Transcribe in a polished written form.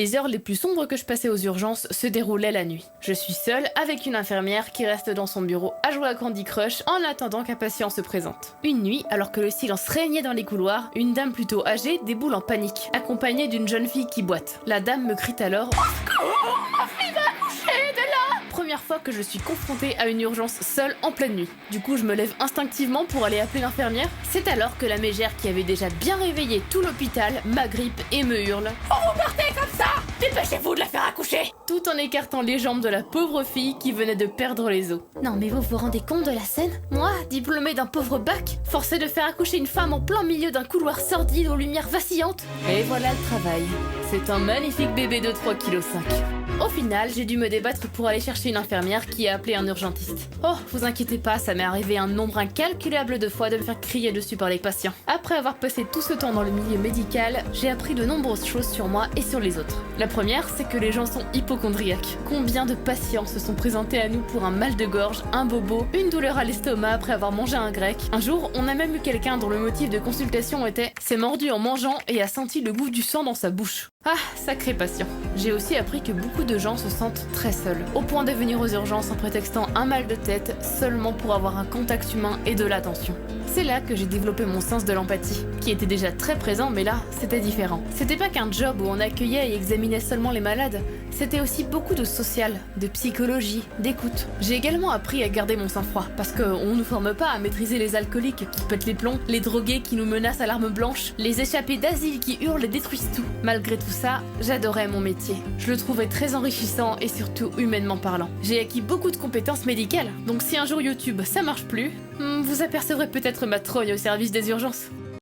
Les heures les plus sombres que je passais aux urgences se déroulaient la nuit. Je suis seule avec une infirmière qui reste dans son bureau à jouer à Candy Crush en attendant qu'un patient se présente. Une nuit, alors que le silence régnait dans les couloirs, une dame plutôt âgée déboule en panique, accompagnée d'une jeune fille qui boite. La dame me crie alors: "Au secours, ma fille va accoucher de là!" Première fois que je suis confrontée à une urgence seule en pleine nuit. Du coup, je me lève instinctivement pour aller appeler l'infirmière. C'est alors que la mégère, qui avait déjà bien réveillé tout l'hôpital, m'agrippe et me hurle: "Oh, vous partez comme ça! Dépêchez-vous de la faire accoucher!" Tout en écartant les jambes de la pauvre fille qui venait de perdre les os. Non mais vous vous rendez compte de la scène? Moi, diplômée d'un pauvre bac, forcée de faire accoucher une femme en plein milieu d'un couloir sordide aux lumières vacillantes. Et voilà le travail. C'est un magnifique bébé de 3,5 kg. Au final, j'ai dû me débattre pour aller chercher une infirmière qui a appelé un urgentiste. Oh, vous inquiétez pas, ça m'est arrivé un nombre incalculable de fois de me faire crier dessus par les patients. Après avoir passé tout ce temps dans le milieu médical, j'ai appris de nombreuses choses sur moi et sur les autres. La première, c'est que les gens sont hypocondriaques. Combien de patients se sont présentés à nous pour un mal de gorge, un bobo, une douleur à l'estomac après avoir mangé un grec. Un jour, on a même eu quelqu'un dont le motif de consultation était: s'est mordu en mangeant et a senti le goût du sang dans sa bouche. Ah, sacré patient. J'ai aussi appris que beaucoup de gens se sentent très seuls, au point de venir aux urgences en prétextant un mal de tête seulement pour avoir un contact humain et de l'attention. C'est là que j'ai développé mon sens de l'empathie, qui était déjà très présent, mais là, c'était différent. C'était pas qu'un job où on accueillait et examinait seulement les malades, c'était aussi beaucoup de social, de psychologie, d'écoute. J'ai également appris à garder mon sang-froid, parce qu'on nous forme pas à maîtriser les alcooliques qui pètent les plombs, les drogués qui nous menacent à l'arme blanche, les échappés d'asile qui hurlent et détruisent tout. Malgré tout ça, j'adorais mon métier. Je le trouvais très enrichissant et surtout humainement parlant. J'ai acquis beaucoup de compétences médicales, donc si un jour YouTube ça marche plus, vous apercevrez peut-être ma trogne au service des urgences.